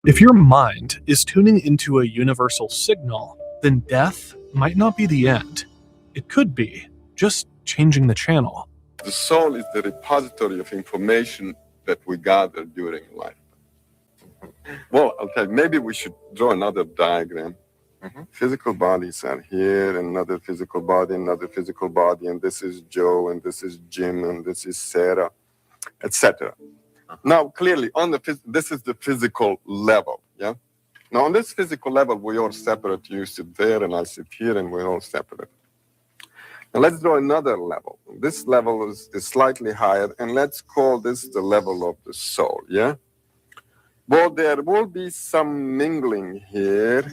If your mind is tuning into a universal signal, then death might not be the end. It could be just changing the channel. The soul is the repository of information that we gather during life. Well, okay, maybe we should draw another diagram. Physical bodies are here, another physical body, and this is Joe, and this is Jim, and this is Sarah, etc. Now, clearly, this is the physical level, yeah? Now, on this physical level, we all separate. You sit there, and I sit here, and we're all separate. Now, let's draw another level. This level is slightly higher, and let's call this the level of the soul, yeah? Well, there will be some mingling here.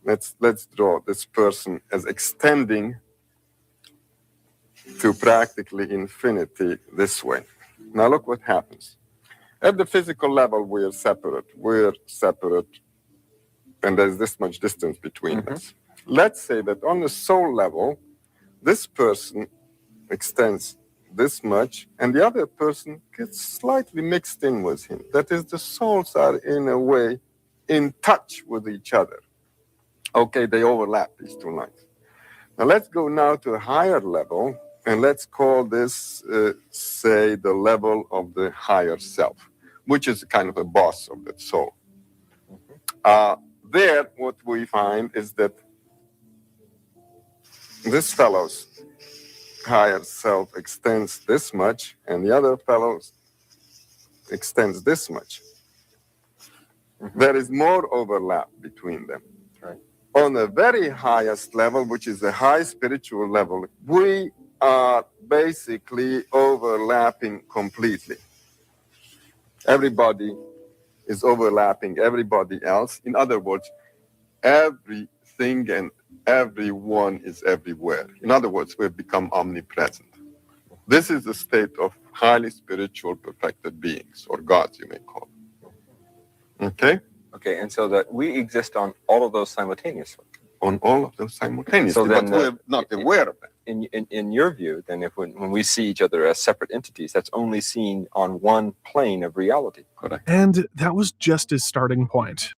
Let's draw this person as extending to practically infinity this way. Now look what happens. At the physical level, we're separate, and there's this much distance between us. Let's say that on the soul level, this person extends this much, and the other person gets slightly mixed in with him. That is, the souls are in a way in touch with each other. Okay, they overlap, these two lines. Now let's go now to a higher level, and let's call this, say, the level of the higher self, which is kind of a boss of the soul. There, what we find is that this fellow's higher self extends this much, and the other fellow's extends this much. There is more overlap between them. On the very highest level, which is the high spiritual level, we are basically overlapping completely. Everybody is overlapping everybody else. In other words, everything and everyone is everywhere. In other words, we've become omnipresent. This is the state of highly spiritual perfected beings, or gods, you may call them. Okay? Okay, and so that we exist on all of those simultaneously. On all of them simultaneously, So then, but we're not aware of that. In your view, then, if when we see each other as separate entities, that's only seen on one plane of reality. Correct. And that was just his starting point.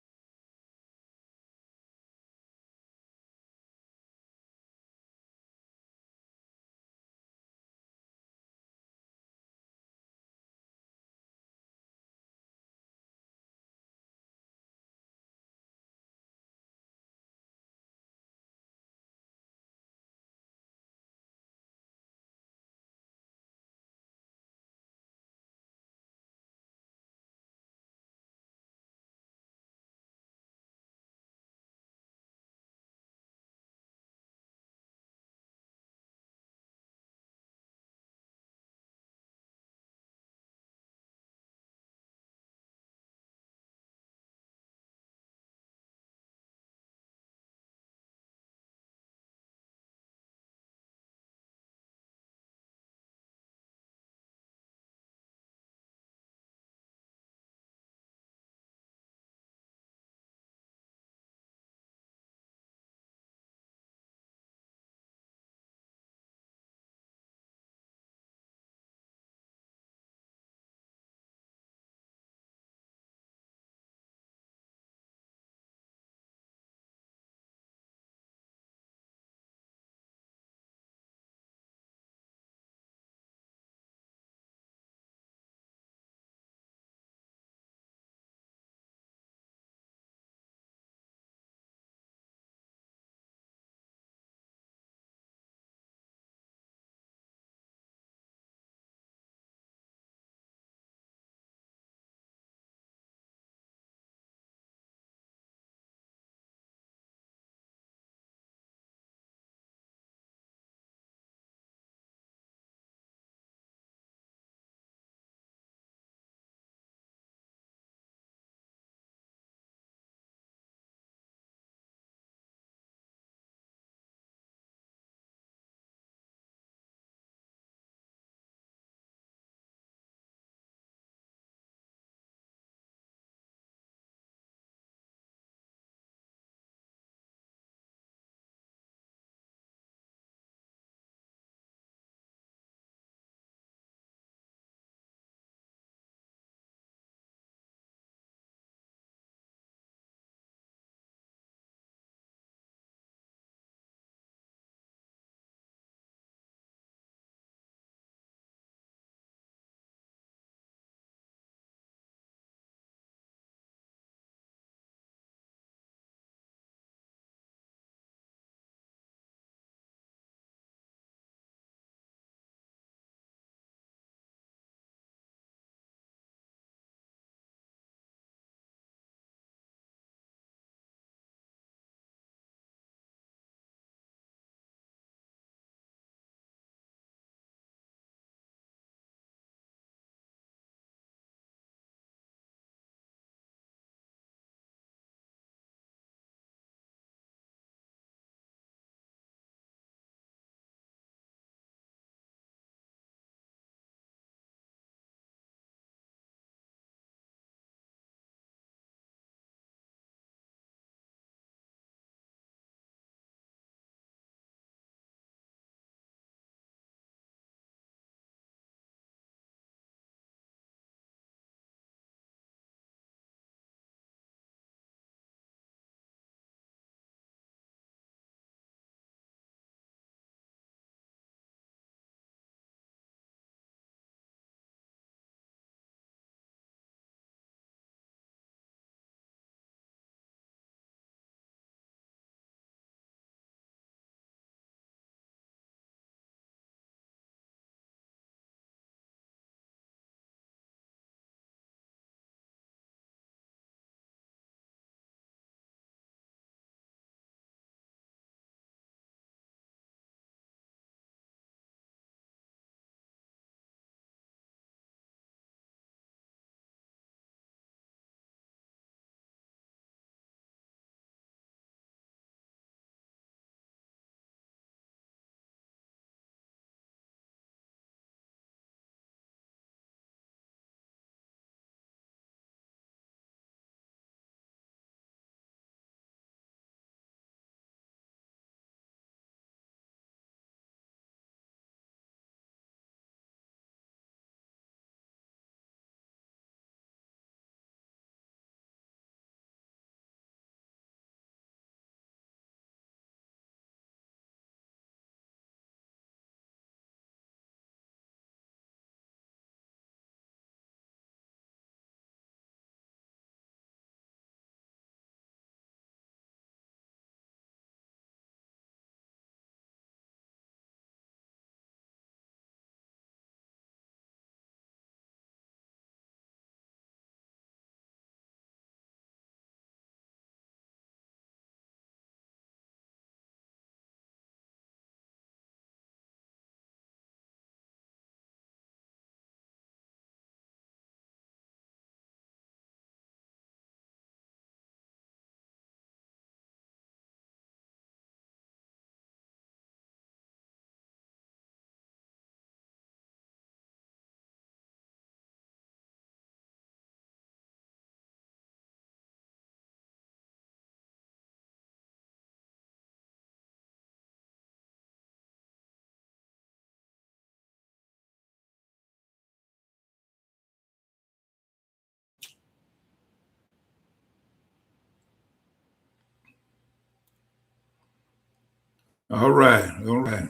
All right. All right.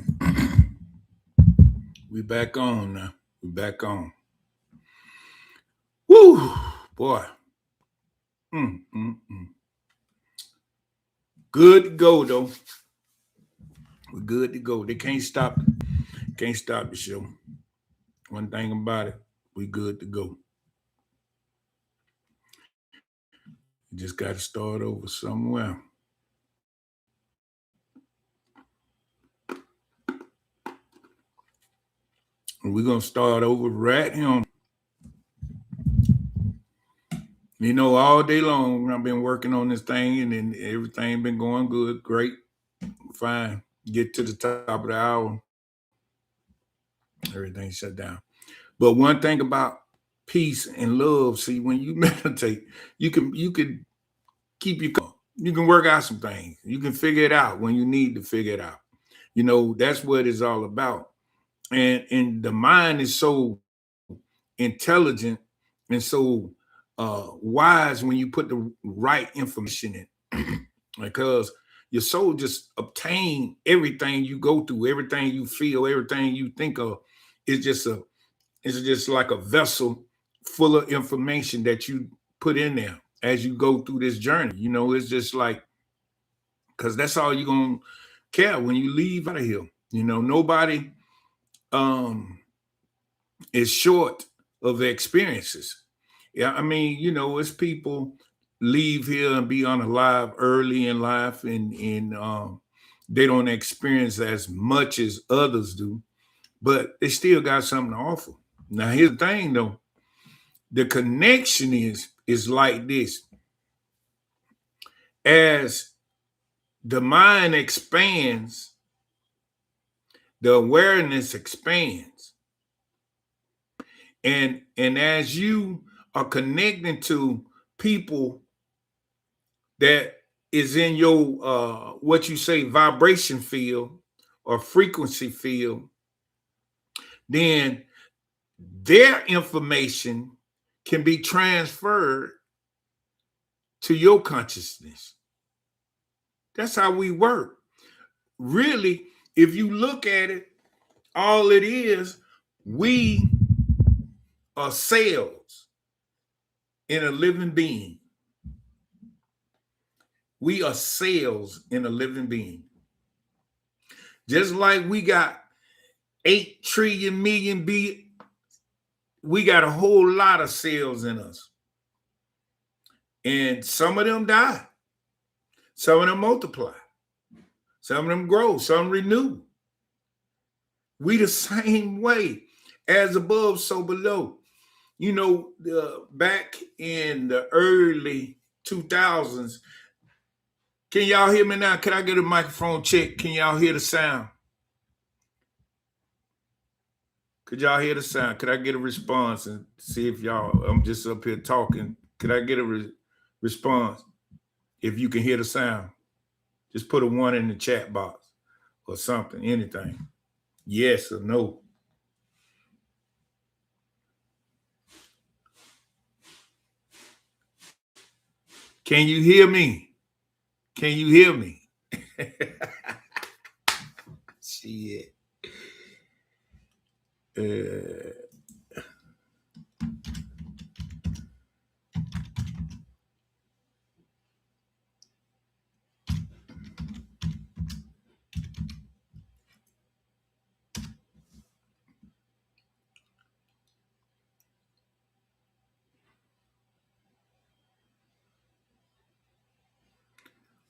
We back on now. We back on. Woo, boy. Good to go though. We're good to go. They can't stop the show. One thing about it, we good to go. You just got to start over somewhere. We're gonna start over right here. You know, all day long I've been working on this thing, and then everything been going good, great, fine. Get to the top of the hour, everything shut down. But one thing about peace and love, see, when you meditate, you can keep you can work out some things. You can figure it out when you need to figure it out. You know, that's what it's all about. And the mind is so intelligent and so wise when you put the right information in, because your soul just obtain everything you go through, everything you feel, everything you think of. It's just like a vessel full of information that you put in there as you go through this journey. You know, it's just like, because that's all you're gonna care when you leave out of here. You know, nobody is short of experiences. Yeah, I mean, you know, it's people leave here and be unalive early in life, and they don't experience as much as others do, but they still got something to offer. Now, here's the thing, though: the connection is like this. As the mind expands, the awareness expands, and as you are connecting to people that is in your what you say vibration field or frequency field, then their information can be transferred to your consciousness. That's how we work. Really, if you look at it, all it is, we are cells in a living being. We are cells in a living being. Just like we got 8 trillion million we got a whole lot of cells in us. And some of them die. Some of them multiply. Some of them grow. Some renew. We the same way, as above, so below. You know, back in the early 2000s, can y'all hear me now? Can I get a microphone check? Can y'all hear the sound? Could y'all hear the sound? Could I get a response and see if y'all, I'm just up here talking. Could I get a response if you can hear the sound? Just put a 1 in the chat box or something, anything. Yes or no. Can you hear me? Can you hear me? Shit.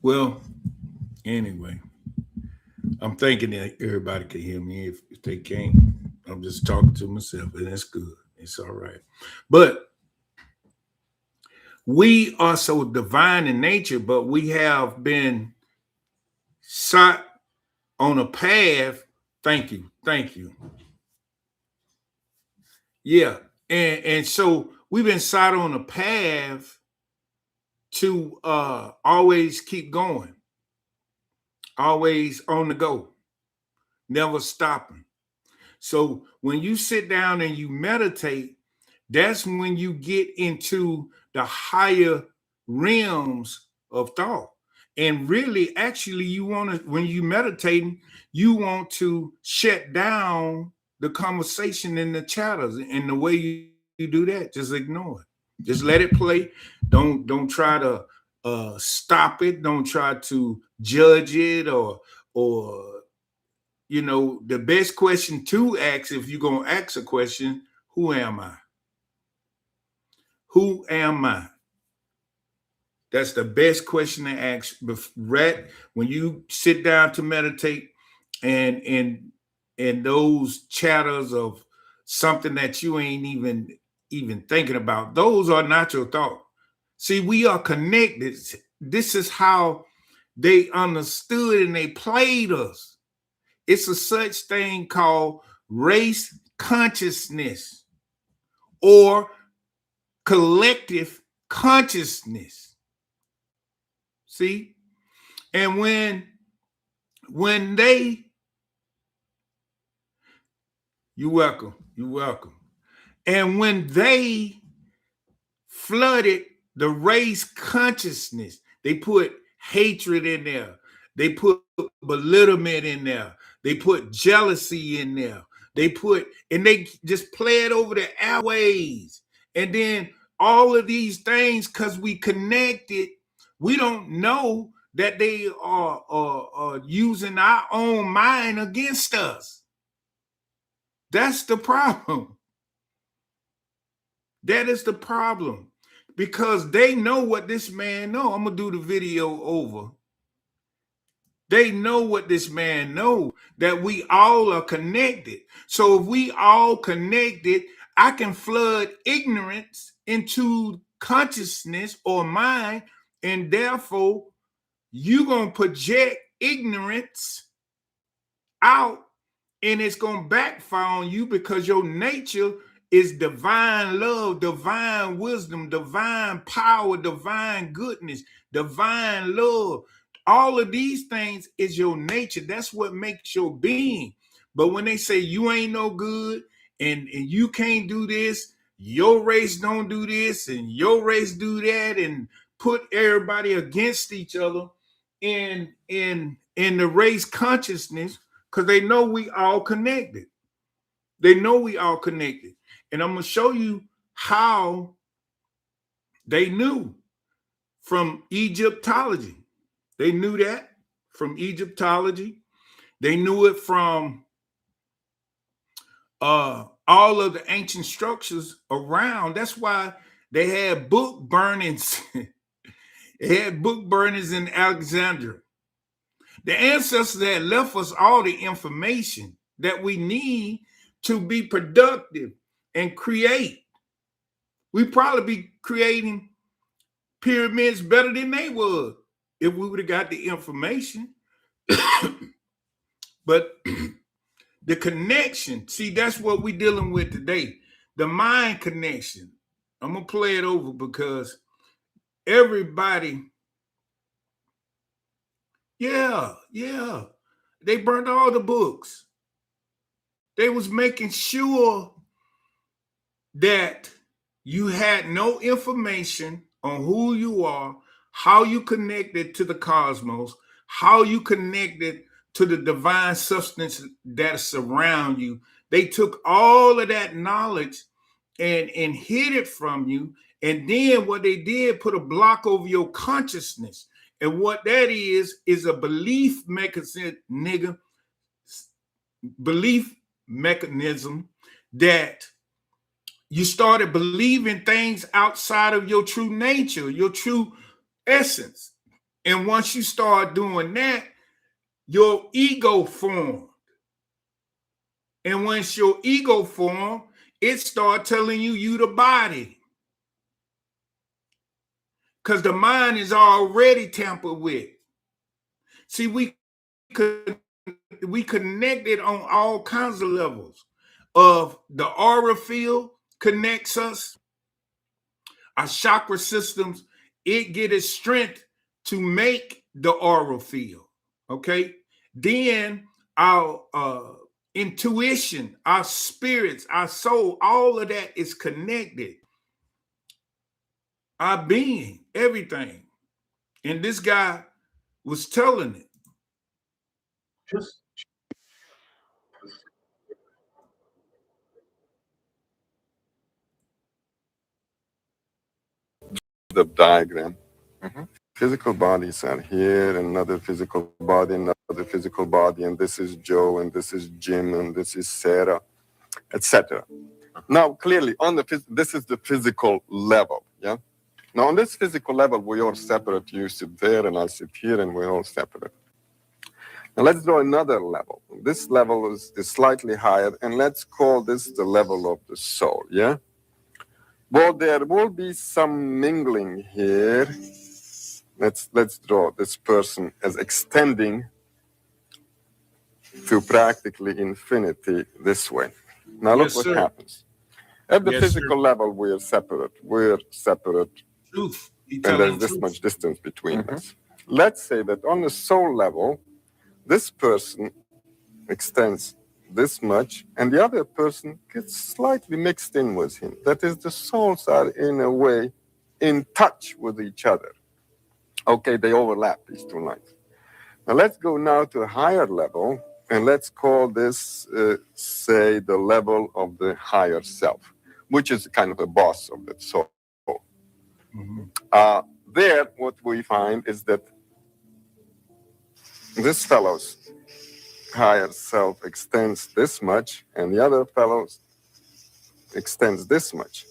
Well, anyway, I'm thinking that everybody can hear me. If they can't, I'm just talking to myself, and that's good. It's all right. But we are so divine in nature, but we have been set on a path. Thank you. Yeah. And so we've been set on a path to always keep going, always on the go, never stopping. So when you sit down and you meditate, that's when you get into the higher realms of thought. And really, actually, you want to, when you meditating, you want to shut down the conversation and the chatters. And the way you do that, just ignore it. Just let it play. Don't try to stop it. Don't try to judge it or the best question to ask, if you're gonna ask a question, who am I? Who am I? That's the best question to ask. Right when you sit down to meditate, and those chatters of something that you ain't even thinking about, those are not your thought. See, we are connected. This is how they understood and they played us. It's a such thing called race consciousness or collective consciousness. See? And when they, you're welcome. And when they flooded the race consciousness, they put hatred in there. They put belittlement in there. They put jealousy in there. And they just play it over the airways. And then all of these things, because we connected, we don't know that they are using our own mind against us. That's the problem. That is the problem. Because they know what this man know. I'm going to do the video over. They know what this man know, that we all are connected. So if we all connected, I can flood ignorance into consciousness or mind, and therefore you're going to project ignorance out, and it's going to backfire on you because your nature is divine love, divine wisdom, divine power, divine goodness, divine love. All of these things is your nature. That's what makes your being. But when they say you ain't no good and you can't do this, your race don't do this and your race do that, and put everybody against each other in the race consciousness, because they know we all connected. They know we all connected. And I'm going to show you how they knew from Egyptology. They knew that from Egyptology. They knew it from all of the ancient structures around. That's why they had book burnings. They had book burnings in Alexandria. The ancestors had left us all the information that we need to be productive and create. We'd probably be creating pyramids better than they would if we would have got the information. But the connection, see, that's what we're dealing with today. The mind connection. I'm going to play it over because everybody, yeah. They burned all the books. They was making sure that you had no information on who you are, how you connected to the cosmos, how you connected to the divine substance that surround you. They took all of that knowledge and hid it from you. And then what they did, put a block over your consciousness. And what that is a belief mechanism, belief mechanism that you started believing things outside of your true nature, your true essence. And once you start doing that, your ego formed. And once your ego formed, it start telling you the body. Because the mind is already tampered with. See, we connected on all kinds of levels. Of the aura field connects us. Our chakra systems, it get its strength to make the aura field. Okay. Then our intuition, our spirits, our soul, all of that is connected. Our being, everything. And this guy was telling it. Just The diagram. Mhm. Physical bodies are here, another physical body, another physical body, and this is Joe, and this is Jim, and this is Sarah, etc. Now, clearly, on the this is the physical level. Yeah. Now, on this physical level, we are separate. You sit there, and I sit here, and we're all separate. Now, let's draw another level. This level is slightly higher, and let's call this the level of the soul. Yeah. Well, there will be some mingling here. Let's draw this person as extending to practically infinity this way. Now look Yes, what sir. happens. At the Yes, physical sir. level, we're separate. We're separate, Truth. He and telling there's the this truth. much distance between us. Let's say that on the soul level, this person extends this much, and the other person gets slightly mixed in with him. That is, the souls are in a way in touch with each other. Okay, they overlap, these two lines. Now let's go now to a higher level, and let's call this, say, the level of the higher self, which is kind of a boss of that soul. There, what we find is that this fellow's higher self extends this much, and the other fellow's extends this much.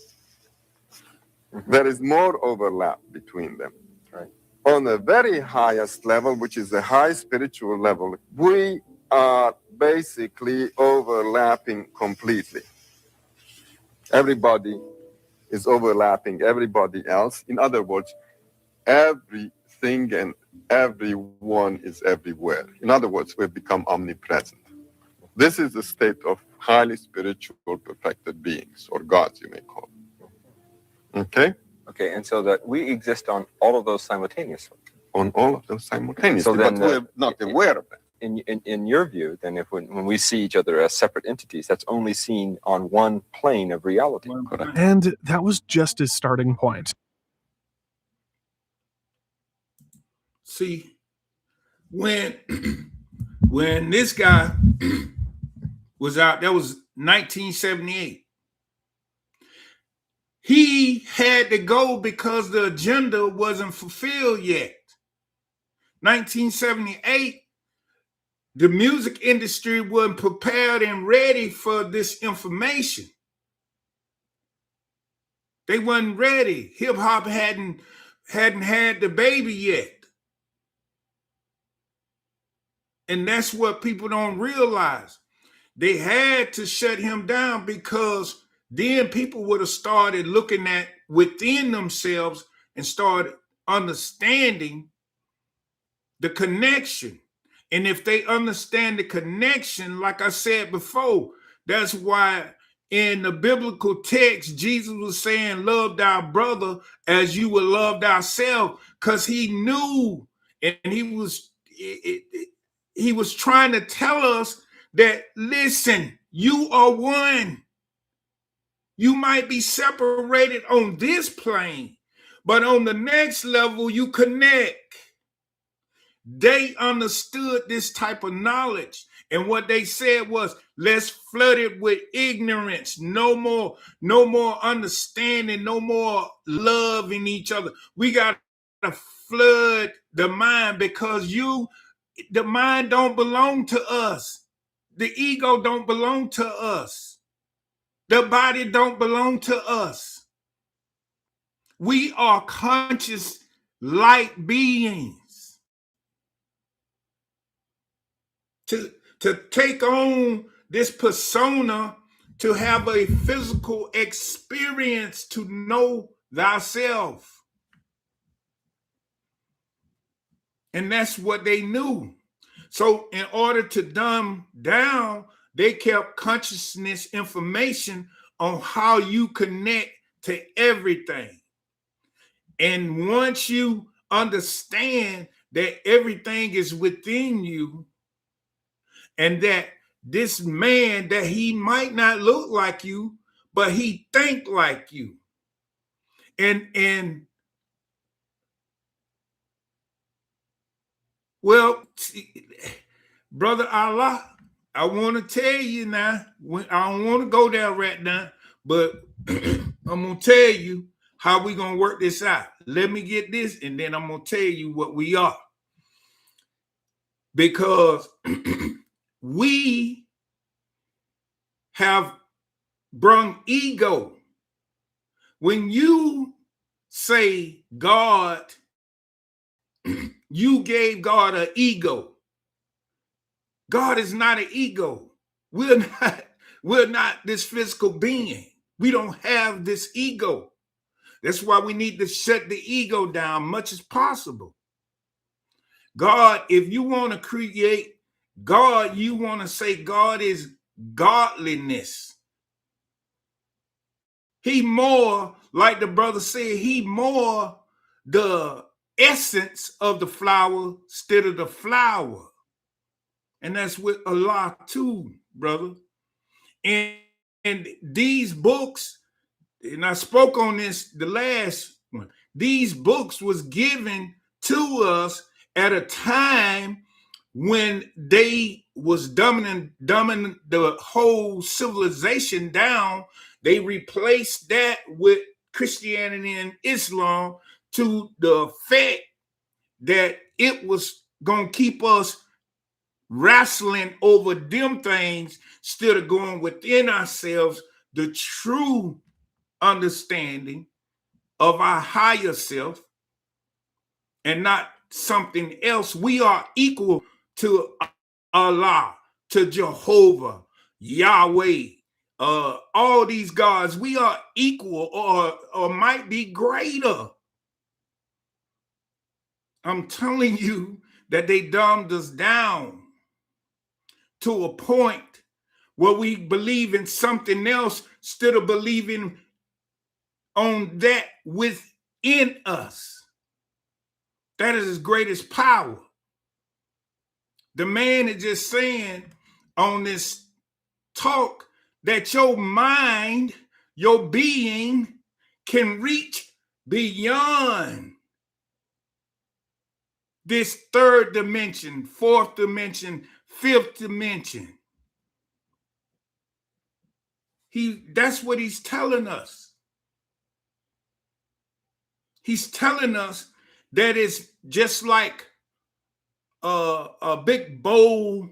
There is more overlap between them. Right. On the very highest level, which is the high spiritual level, we are basically overlapping completely. Everybody is overlapping everybody else. In other words, everything and everyone is everywhere. In other words, we've become omnipresent. This is the state of highly spiritual, perfected beings, or gods, you may call them. Okay? Okay, and so that we exist on all of those simultaneously. On all of them simultaneously, So then, but we're not aware of that. In your view, then, if when we see each other as separate entities, that's only seen on one plane of reality. and that was just his starting point. See, when when this guy was out, that was 1978. He had to go because the agenda wasn't fulfilled yet. 1978, the music industry wasn't prepared and ready for this information. They wasn't ready. Hip hop hadn't had the baby yet. And that's what people don't realize. They had to shut him down because then people would have started looking at within themselves and started understanding the connection. And if they understand the connection, like I said before, that's why in the biblical text, Jesus was saying, love thy brother as you would love thyself, because he knew, and he was trying to tell us that, listen, you are one. You might be separated on this plane, but on the next level, you connect. They understood this type of knowledge. And what they said was, let's flood it with ignorance. No more understanding, no more loving each other. We got to flood the mind because the mind don't belong to us. The ego don't belong to us. The body don't belong to us. We are conscious light beings. To take on this persona, to have a physical experience, to know thyself. And that's what they knew. So in order to dumb down, they kept consciousness information on how you connect to everything. And once you understand that everything is within you, and that this man, that he might not look like you, but he think like you. And Well, brother Allah, I want to tell you now, I don't want to go there right now, but I'm going to tell you how we going to work this out. Let me get this, and then I'm going to tell you what we are. Because we have brung ego. When you say God, you gave God an ego. God is not an ego. We're not this physical being. We don't have this ego. That's why we need to shut the ego down much as possible. God, if you want to create God, you want to say God is godliness. He more, like the brother said, he more the essence of the flower instead of the flower. And that's with Allah too, brother. And these books, and I spoke on this the last one, these books was given to us at a time when they was dumbing the whole civilization down. They replaced that with Christianity and Islam to the effect that it was going to keep us wrestling over them things instead of going within ourselves, the true understanding of our higher self and not something else. We are equal to Allah, to Jehovah, Yahweh, all these gods. We are equal or might be greater. I'm telling you that they dumbed us down to a point where we believe in something else instead of believing on that within us. That is his greatest power. The man is just saying on this talk that your mind, your being can reach beyond this third dimension, fourth dimension, fifth dimension. That's what he's telling us. He's telling us that it's just like a big bowl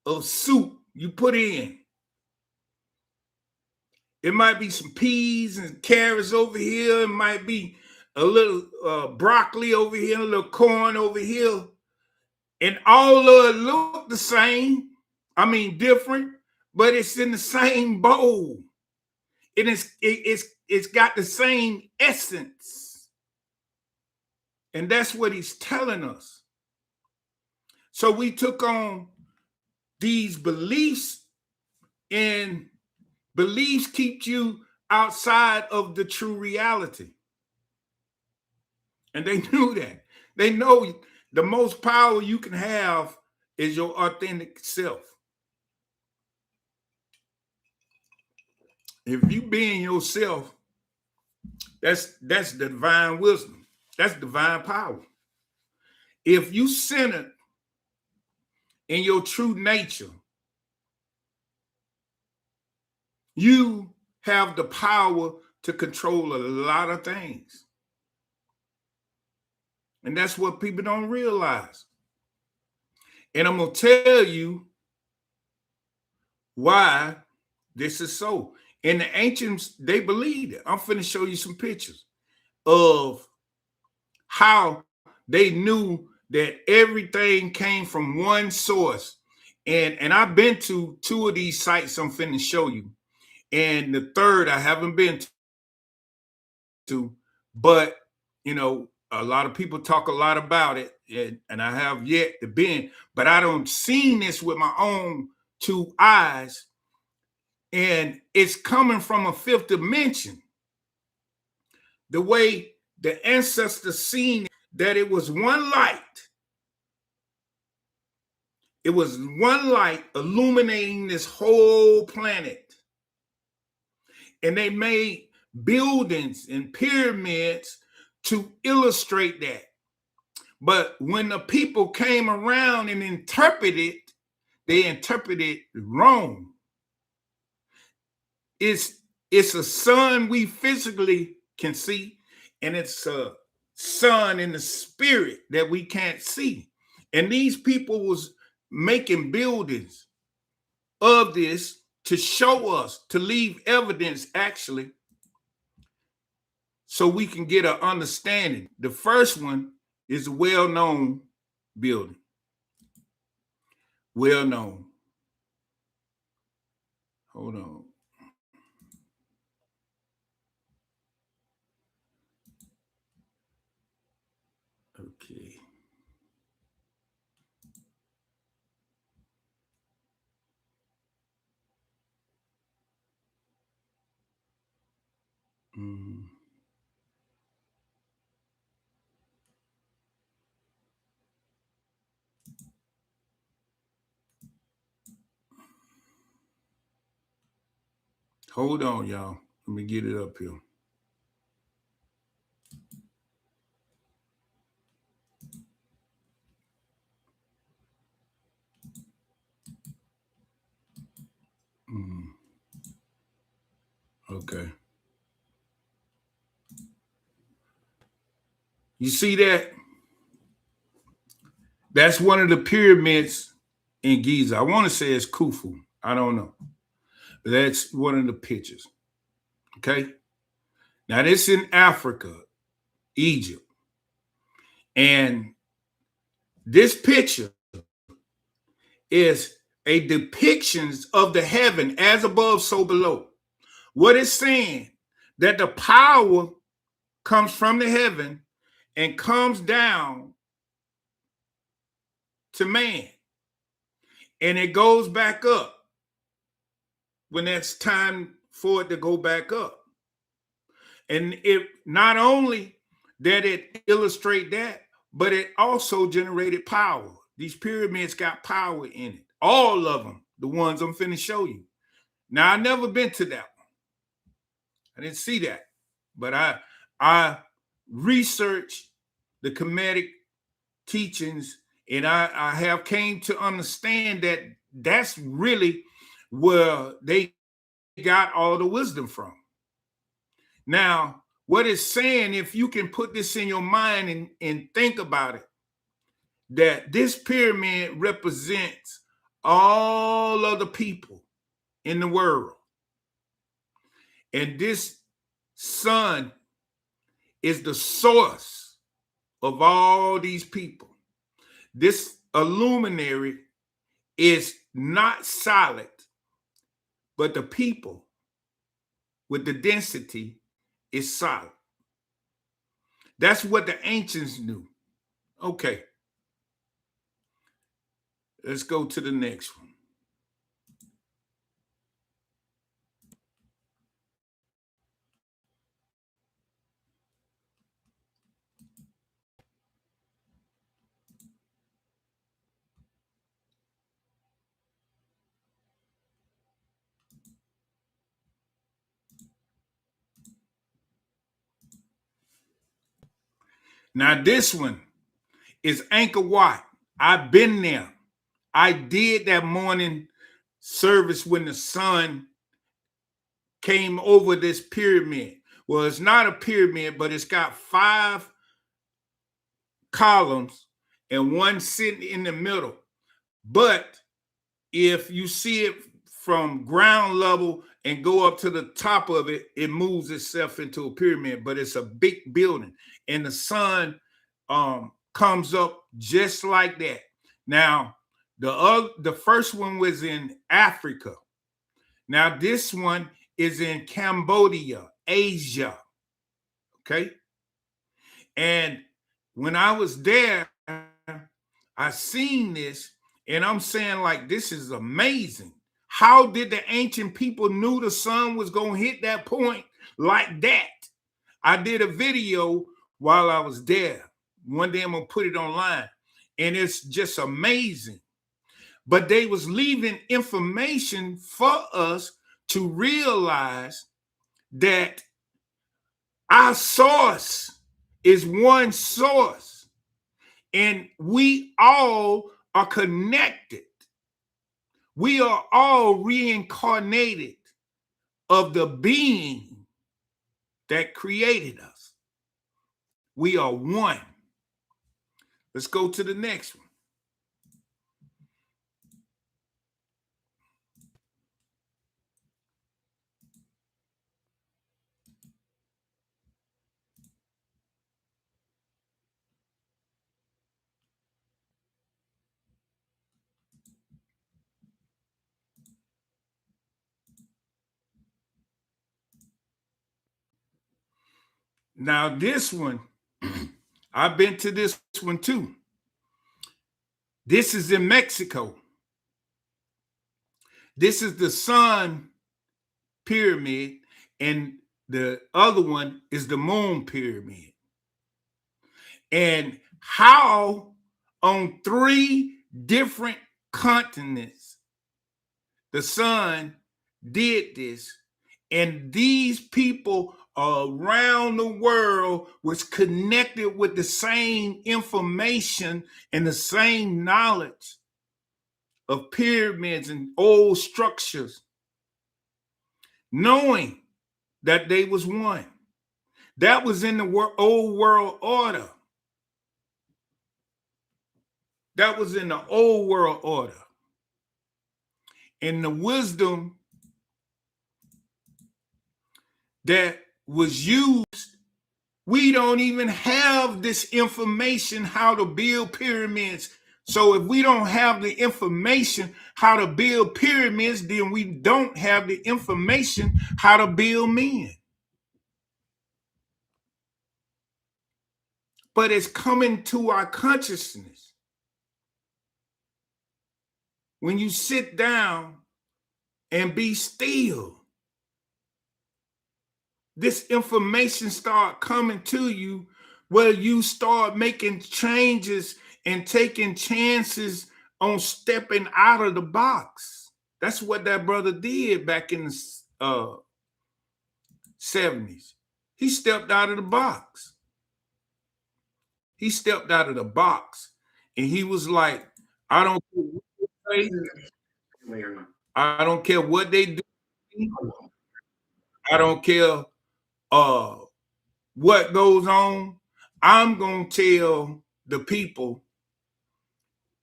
of soup you put in. It might be some peas and carrots over here. It might be a little broccoli over here, a little corn over here. And all of it look the same. I mean, different, but it's in the same bowl. It's got the same essence. And that's what he's telling us. So we took on these beliefs, and beliefs keep you outside of the true reality. And they knew that. They know the most power you can have is your authentic self. If you being yourself, that's divine wisdom. That's divine power. If you centered in your true nature, you have the power to control a lot of things. And that's what people don't realize. And I'm going to tell you why this is so. And the ancients, they believed it. I'm finna show you some pictures of how they knew that everything came from one source. And I've been to 2 of these sites I'm finna show you. And the third I haven't been to, but you know, a lot of people talk a lot about it, and I have yet to been, but I don't seen this with my own 2 eyes. And it's coming from a 5th dimension. The way the ancestors seen that it was one light. It was one light illuminating this whole planet. And they made buildings and pyramids to illustrate that. But when the people came around and interpreted, they interpreted wrong. It's a sun we physically can see, and it's a sun in the spirit that we can't see. And these people was making buildings of this to show us, to leave evidence actually, so we can get an understanding. The first one is a well-known building. Well-known. Hold on. Okay. Hold on, y'all. Let me get it up here. Okay. You see that? That's one of the pyramids in Giza. I want to say it's Khufu. I don't know. But that's one of the pictures. Okay. Now, this in Africa, Egypt. And this picture is a depiction of the heaven as above, so below. What it's saying, that the power comes from the heaven and comes down to man. And it goes back up when it's time for it to go back up. And it not only that it illustrate that, but it also generated power. These pyramids got power in it. All of them, the ones I'm finna show you. Now, I've never been to that one. I didn't see that. But I researched the Kemetic teachings, and I have came to understand that that's really where they got all the wisdom from. Now, what it's saying, if you can put this in your mind and think about it, that this pyramid represents all of the people in the world. And this sun is the source of all these people. This illuminary is not solid, but the people with the density is solid. That's what the ancients knew. Okay. Let's go to the next one. Now, this one is Angkor Wat. I've been there. I did that morning service when the sun came over this pyramid. Well, it's not a pyramid, but it's got 5 columns and one sitting in the middle. But if you see it from ground level and go up to the top of it, it moves itself into a pyramid, but it's a big building. And the sun comes up just like that. Now, the first one was in Africa. Now, this one is in Cambodia, Asia. Okay. And when I was there, I seen this, and I'm saying, like, this is amazing. How did the ancient people knew the sun was going to hit that point like that? I did a video while I was there. One day I'm going to put it online, and it's just amazing. But they was leaving information for us to realize that our source is one source. And we all are connected. We are all reincarnated of the being that created us. We are one. Let's go to the next one. Now, this one, I've been to this one too. This is in Mexico. This is the Sun Pyramid, and the other one is the Moon Pyramid. And how on 3 different continents the Sun did this, and these people around the world was connected with the same information and the same knowledge of pyramids and old structures, knowing that they was one. That was in the old world order. That was in the old world order. And the wisdom that was used, we don't even have this information how to build pyramids. So if we don't have the information how to build pyramids, then we don't have the information how to build men. But it's coming to our consciousness. When you sit down and be still, this information start coming to you, where you start making changes and taking chances on stepping out of the box. That's what that brother did back in the 70s. He stepped out of the box. He stepped out of the box, and he was like, I don't care what they say. I don't care what they do. I don't care what goes on. I'm going to tell the people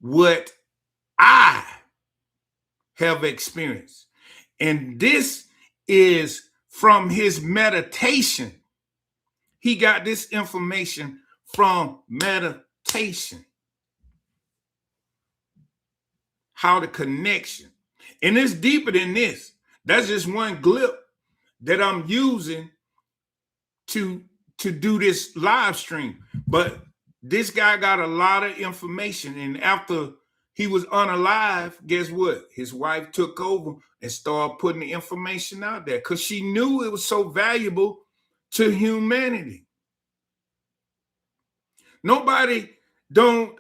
what I have experienced. And this is from his meditation. He got this information from meditation. How the connection. And it's deeper than this. That's just one glip that I'm using to do this live stream. But this guy got a lot of information. And after he was unalive, guess what? His wife took over and started putting the information out there because she knew it was so valuable to humanity. Nobody don't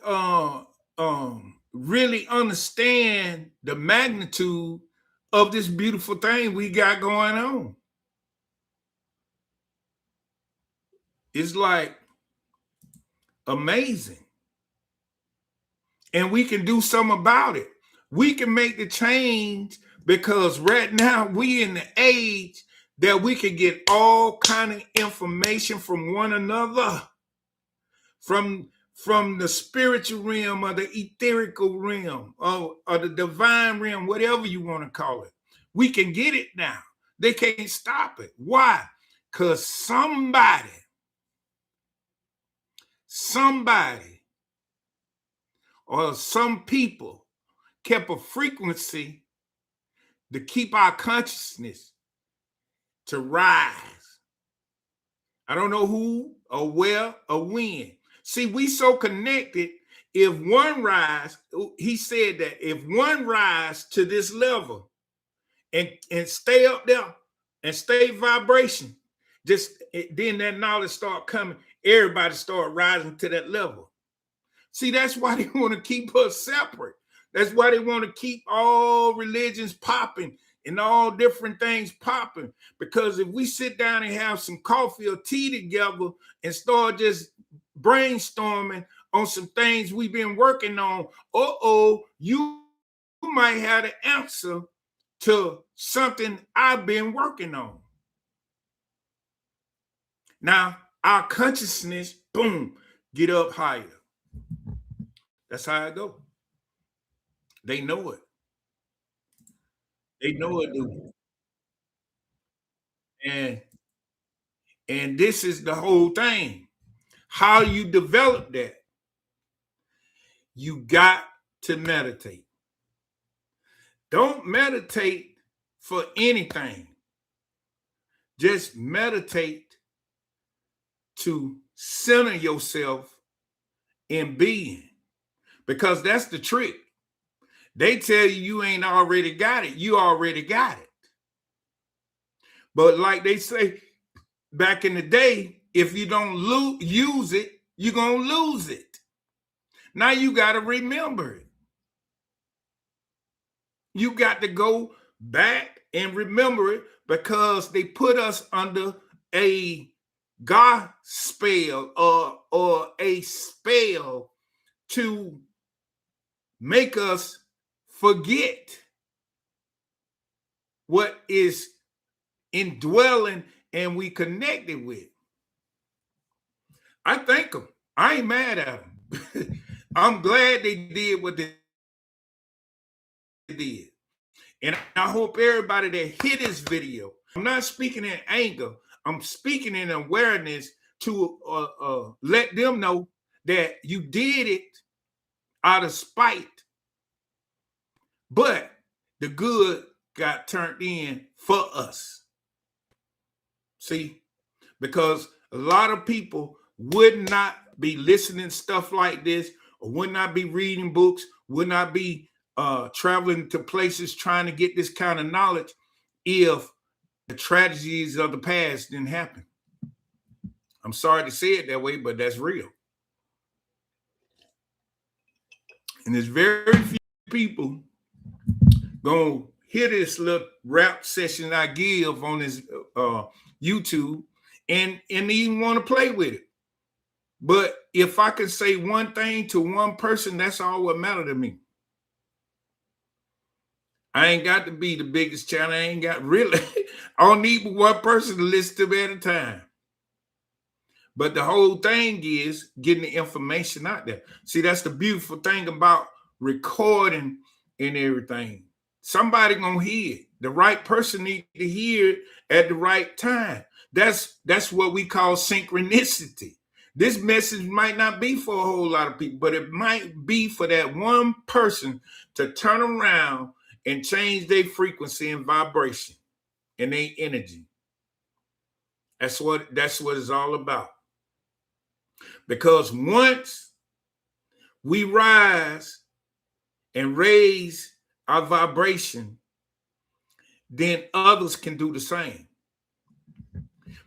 really understand the magnitude of this beautiful thing we got going on. It's like amazing. And we can do something about it. We can make the change because right now we in the age that we can get all kind of information from one another, from the spiritual realm or the etherical realm or the divine realm, whatever you want to call it. We can get it now. They can't stop it. Why? Because somebody or some people kept a frequency to keep our consciousness to rise. I don't know who or where or when. See, we so connected. If one rise, he said that if one rise to this level and stay up there and stay vibration, then that knowledge start coming. Everybody start rising to that level. See, that's why they want to keep us separate. That's why they want to keep all religions popping and all different things popping. Because if we sit down and have some coffee or tea together and start just brainstorming on some things we've been working on, you might have the answer to something I've been working on. Now, our consciousness, boom, get up higher. That's how I go. They know it. They know it, dude. And this is the whole thing. How you develop that. You got to meditate. Don't meditate for anything. Just meditate to center yourself in being, because that's the trick. They tell you ain't already got it. You already got it. But like they say back in the day, if you don't use it, you're going to lose it. Now you got to remember it. You got to go back and remember it, because they put us under a God spell or a spell to make us forget what is indwelling and we connected with. I thank them. I ain't mad at them. I'm glad they did what they did. And I hope everybody that hear this video, I'm not speaking in anger, I'm speaking in awareness to let them know that you did it out of spite, but the good got turned in for us. See, because a lot of people would not be listening to stuff like this, or would not be reading books, would not be traveling to places trying to get this kind of knowledge if the tragedies of the past didn't happen. I'm sorry to say it that way, but that's real. And there's very few people gonna hear this little rap session I give on this YouTube and even want to play with it. But if I can say one thing to one person, that's all what matters to me. I ain't got to be the biggest channel. I ain't got really. I don't need one person to listen to me at a time. But the whole thing is getting the information out there. See, that's the beautiful thing about recording and everything. Somebody gonna hear it. The right person needs to hear it at the right time. That's what we call synchronicity. This message might not be for a whole lot of people, but it might be for that one person to turn around and change their frequency and vibration and their energy. That's what it's all about. Because once we rise and raise our vibration, then others can do the same.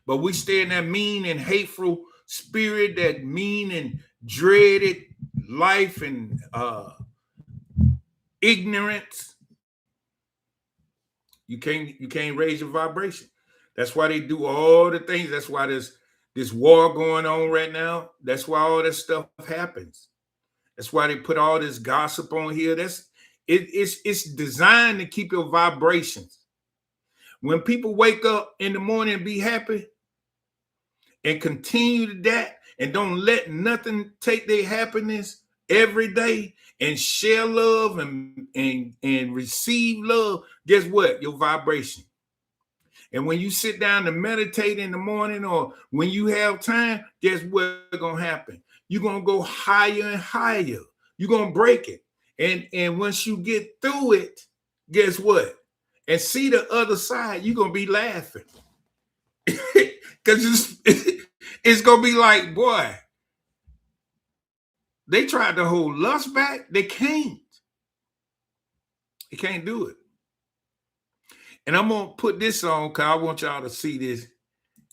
But we stay in that mean and hateful spirit, that mean and dreaded life and ignorance. You can't raise your vibration. That's why they do all the things. That's why there's this war going on right now. That's why all this stuff happens. That's why they put all this gossip on here. It's designed to keep your vibrations. When people wake up in the morning and be happy and continue to that and don't let nothing take their happiness every day and share love and receive love, guess what? Your vibration. And when you sit down to meditate in the morning or when you have time, guess what's going to happen? You're going to go higher and higher. You're going to break it. And once you get through it, guess what? And see the other side, you're going to be laughing. Because it's going to be like, boy, they tried to hold lust back. They can't. They can't do it. And I'm going to put this on because I want y'all to see this.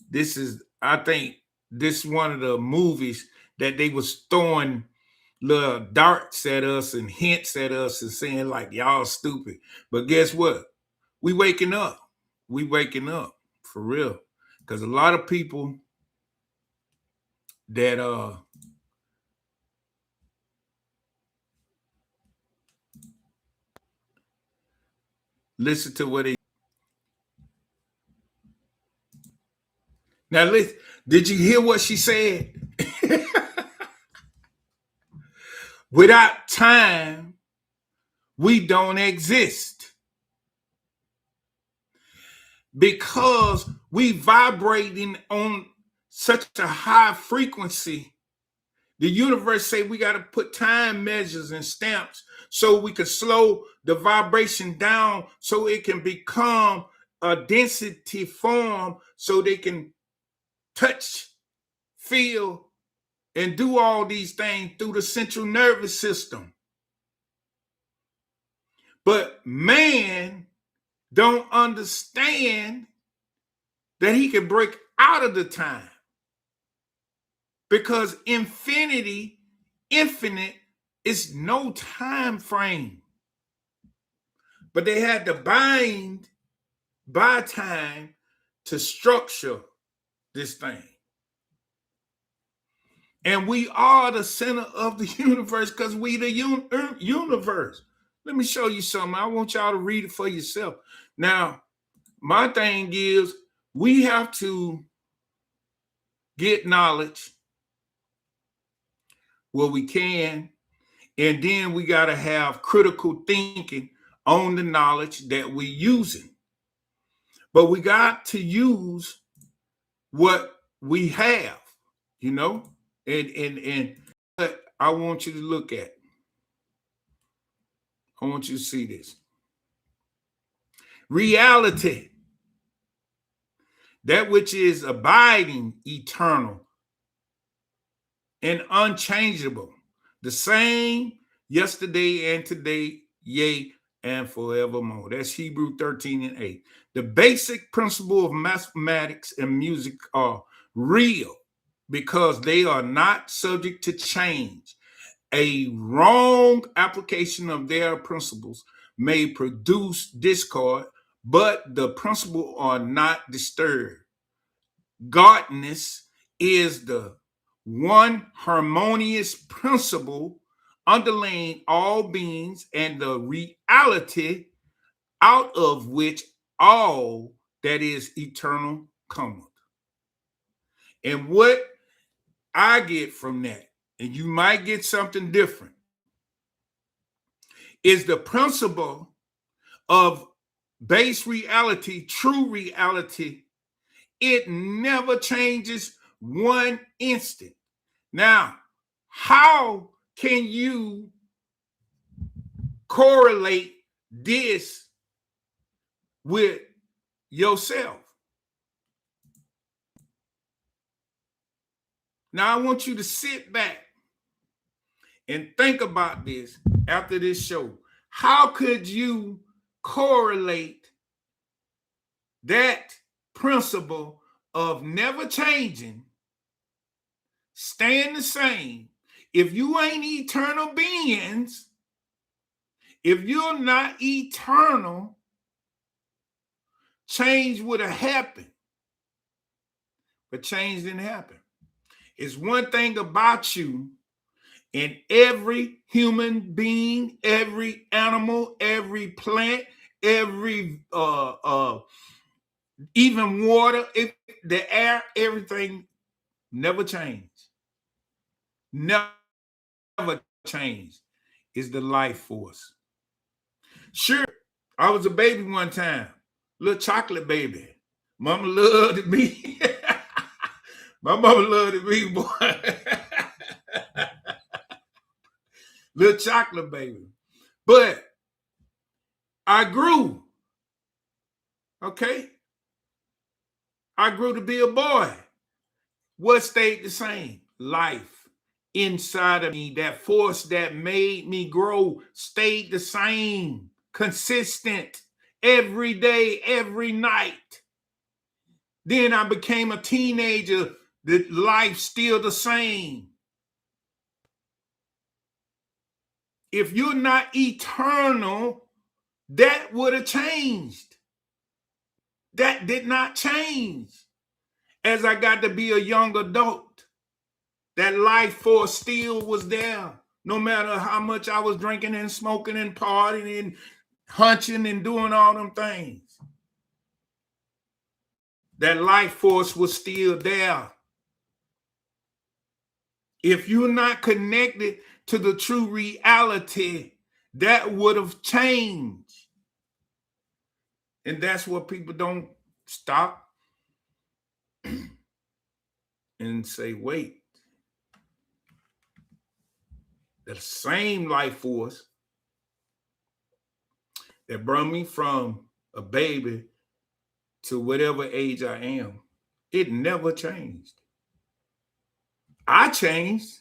This is, I think, this one of the movies that they was throwing little darts at us and hints at us and saying like, y'all stupid. But guess what? We waking up. We waking up for real. Because a lot of people that Listen to what he. Now, listen, did you hear what she said? Without time, we don't exist. Because we vibrating on such a high frequency, the universe say we got to put time measures and stamps so we can slow the vibration down so it can become a density form so they can touch, feel, and do all these things through the central nervous system. But man don't understand that he can break out of the time. Because infinite is no time frame. But they had to bind by time to structure this thing. And we are the center of the universe because we the universe. Let me show you something. I want y'all to read it for yourself. Now, my thing is we have to get knowledge where we can, and then we got to have critical thinking on the knowledge that we're using. But we got to use what we have, you know, and what I want you to look at. I want you to see this. Reality, that which is abiding, eternal, and unchangeable, the same yesterday and today, yea, and forevermore. That's Hebrew 13:8. The basic principle of mathematics and music are real because they are not subject to change. A wrong application of their principles may produce discord, but the principles are not disturbed. Godness is the one harmonious principle underlying all beings and the reality out of which all that is eternal cometh. And what I get from that, and you might get something different, is the principle of base reality, true reality. It never changes one instant. Now, how can you correlate this with yourself? Now, I want you to sit back and think about this after this show. How could you correlate that principle of never changing, staying the same? If you ain't eternal beings, if you're not eternal, change would have happened. But change didn't happen. It's one thing about you, and every human being, every animal, every plant, every even water, the air, everything never changed. Never changed. Is the life force. Sure, I was a baby one time, little chocolate baby. Mama loved me. My mama loved me, boy. Little chocolate baby. But I grew. Okay? I grew to be a boy. What stayed the same? Life inside of me, that force that made me grow, stayed the same, consistent, every day, every night. Then I became a teenager, the life still the same. If you're not eternal, that would have changed. That did not change. As I got to be a young adult, that life force still was there. No matter how much I was drinking and smoking and partying and hunching and doing all them things, that life force was still there. If you're not connected to the true reality, that would have changed. And that's what people don't stop and say, wait, the same life force that brought me from a baby to whatever age I am, it never changed. I changed.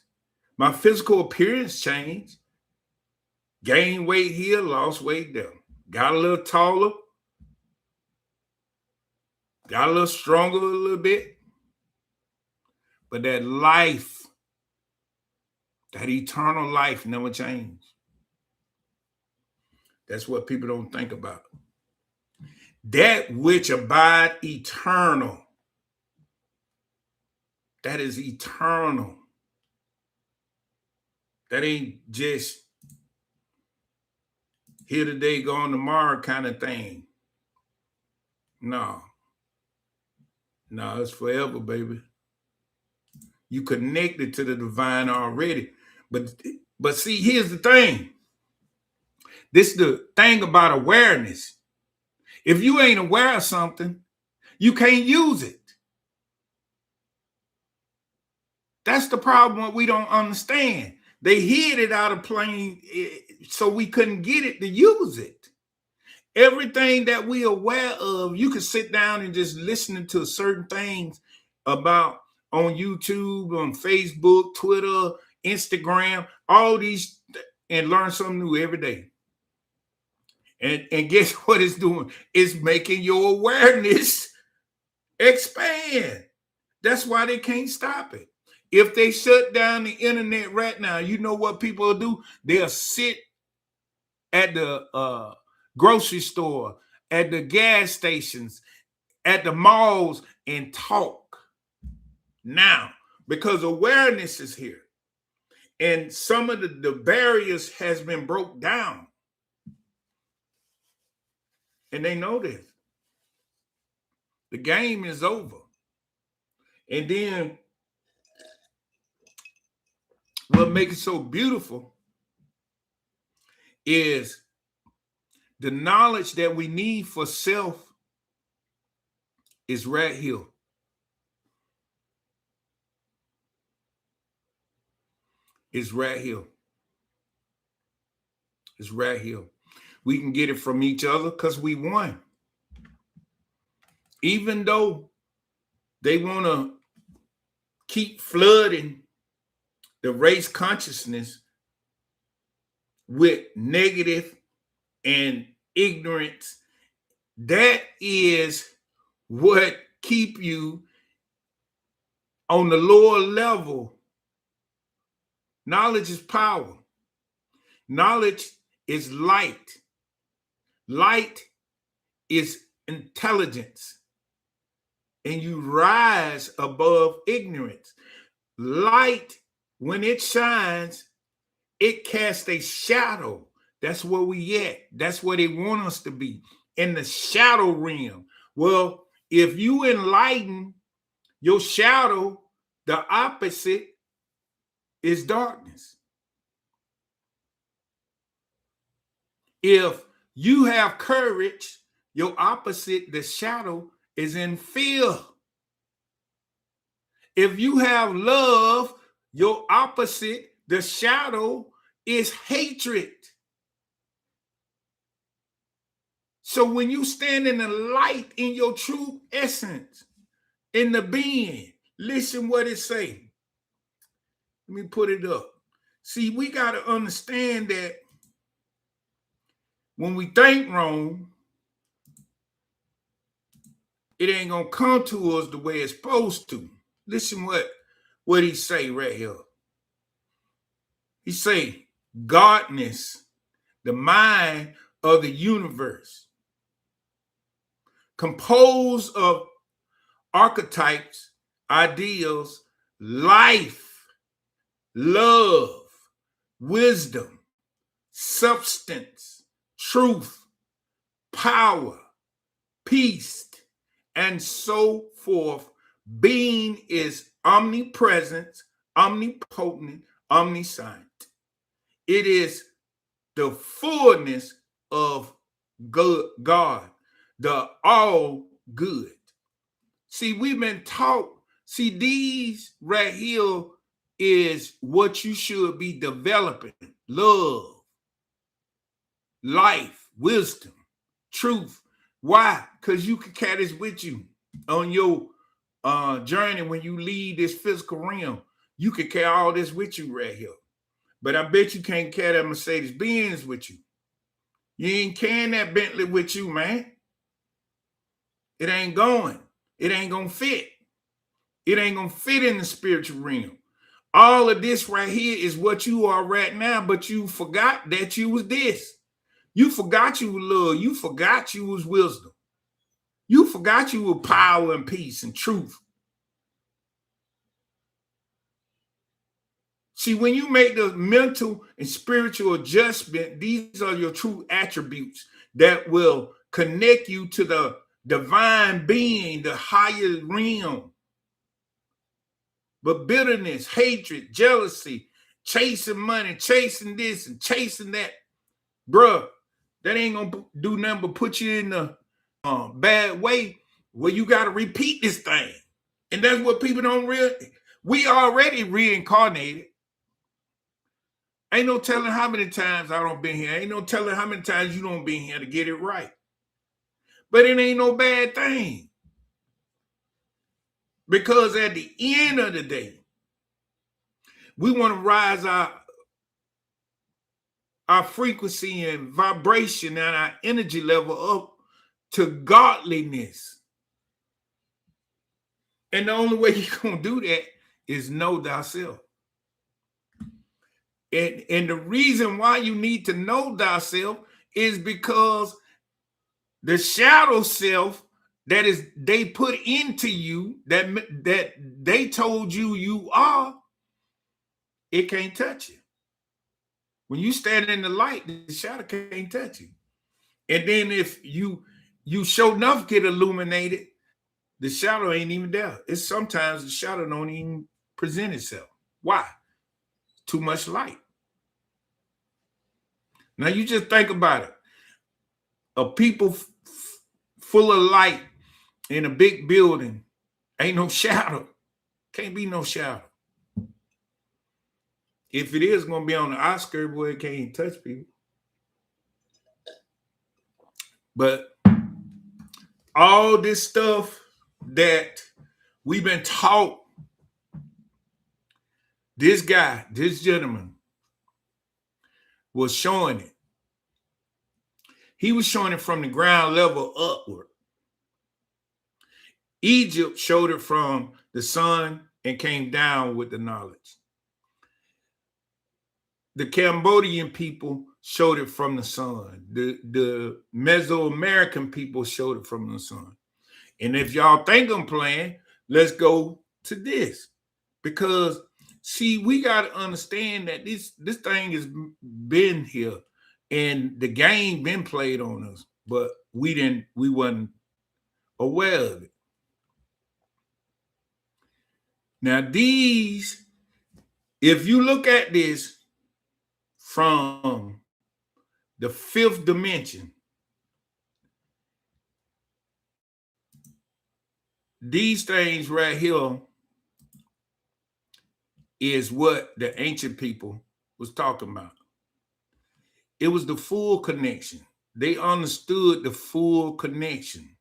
My physical appearance changed. Gained weight here, lost weight there. Got a little taller. Got a little stronger a little bit. But that life, that eternal life never changed. That's what people don't think about. That which abide eternal. That is eternal. That ain't just here today, gone tomorrow kind of thing. No. No, it's forever, baby. You connected to the divine already. But see, here's the thing. This is the thing about awareness. If you ain't aware of something, you can't use it. That's the problem what we don't understand. They hid it out of plain so we couldn't get it to use it. Everything that we are aware of, you can sit down and just listen to certain things about on YouTube, on Facebook, Twitter, Instagram, all these, and learn something new every day. And guess what it's doing? It's making your awareness expand. That's why they can't stop it. If they shut down the internet right now, you know what people will do? They'll sit at the grocery store, at the gas stations, at the malls, and talk now, because awareness is here. And some of the barriers has been broke down. And they know this. The game is over. And then what makes it so beautiful is the knowledge that we need for self is right here. It's right here. It's right here. We can get it from each other because we won. Even though they want to keep flooding the race consciousness with negative and ignorance, that is what keep you on the lower level. Knowledge is power. Knowledge is light. Light is intelligence. And you rise above ignorance. Light, when it shines, it casts a shadow. That's where we at. That's where they want us to be, in the shadow realm. Well, if you enlighten your shadow, the opposite is darkness. If you have courage, your opposite, the shadow, is in fear. If you have love, your opposite, the shadow, is hatred. So when you stand in the light in your true essence, in the being, listen what it say. Let me put it up. See, we got to understand that when we think wrong, it ain't going to come to us the way it's supposed to. Listen what he say right here. He say, Godness, the mind of the universe, composed of archetypes, ideals, life, love, wisdom, substance, truth, power, peace, and so forth. Being is omnipresent, omnipotent, omniscient. It is the fullness of God, the all good. See, we've been taught, see, these right here is what you should be developing: love, life, wisdom, truth. Why? Because you can carry this with you on your journey when you leave this physical realm. You can carry all this with you right here. But I bet you can't carry that Mercedes Benz with you. You ain't carrying that Bentley with you, man. It ain't going. It ain't gonna fit. It ain't gonna fit in the spiritual realm. All of this right here is what you are right now, but you forgot that you was this. You forgot you were love. You forgot you was wisdom. You forgot you were power and peace and truth. See, when you make the mental and spiritual adjustment, these are your true attributes that will connect you to the divine being, the higher realm. But bitterness, hatred, jealousy, chasing money, chasing this and chasing that, bruh, that ain't gonna do nothing but put you in the bad way where you got to repeat this thing. And that's what people don't really. We already reincarnated. Ain't no telling how many times I don't been here. Ain't no telling how many times you don't been here to get it right. But it ain't no bad thing. Because at the end of the day, we want to rise our frequency and vibration and our energy level up to godliness. And the only way you're going to do that is know thyself. And the reason why you need to know thyself is because the shadow self that is they put into you, that they told you you are, it can't touch you. When you stand in the light, the shadow can't touch you. And then if you sure enough get illuminated, the shadow ain't even there. It's sometimes the shadow don't even present itself. Why? Too much light. Now you just think about it. A people full of light in a big building, ain't no shadow. Can't be no shadow. If it is going to be on the outskirts where it can't touch people. But all this stuff that we've been taught, this guy, this gentleman, was showing it. He was showing it from the ground level upward. Egypt showed it from the sun and came down with the knowledge. The Cambodian people showed it from the sun. The Mesoamerican people showed it from the sun. And if y'all think I'm playing, let's go to this. Because, see, we got to understand that this thing has been here and the game been played on us, but we wasn't aware of it. Now, these, if you look at this from the fifth dimension, these things right here is what the ancient people was talking about. It was the full connection. They understood the full connection.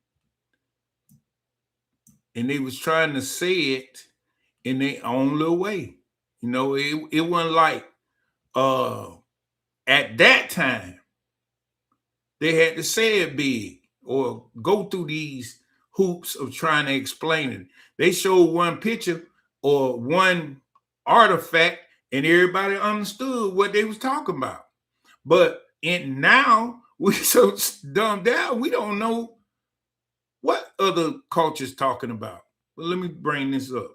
And they was trying to say it in their own little way. You know, it wasn't like at that time they had to say it big or go through these hoops of trying to explain it. They showed one picture or one artifact and everybody understood what they was talking about. But now we so dumbed down, we don't know what other culture's talking about. But let me bring this up.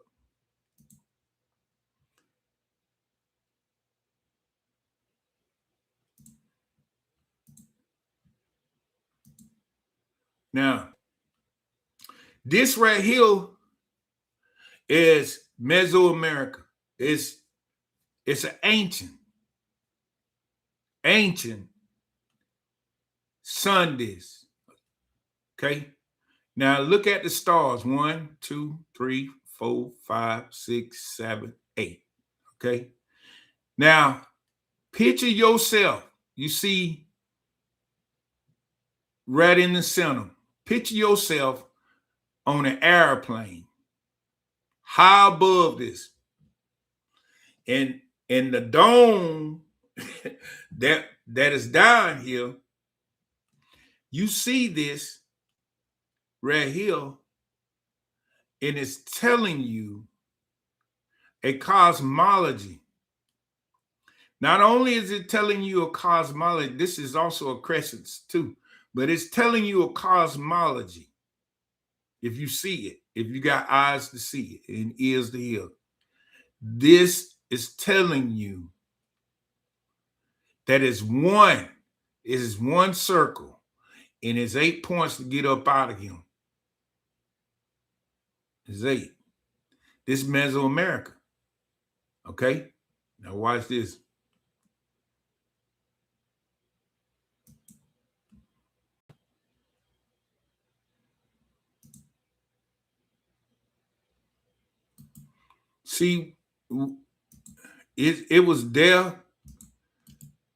Now, this right here is Mesoamerica. It's an ancient sun disk. Okay. Now look at the stars. 1, 2, 3, 4, 5, 6, 7, 8. Okay. Now picture yourself. You see right in the center. Picture yourself on an airplane. High above this. And the dome that is down here, you see this right here, and it's telling you a cosmology. Not only is it telling you a cosmology, this is also a crescent too, but it's telling you a cosmology. If you see it, if you got eyes to see it and ears to hear, this is telling you that is one circle, and it's 8 points to get up out of him. It's 8. This is Mesoamerica. Okay? Now watch this. See, it was there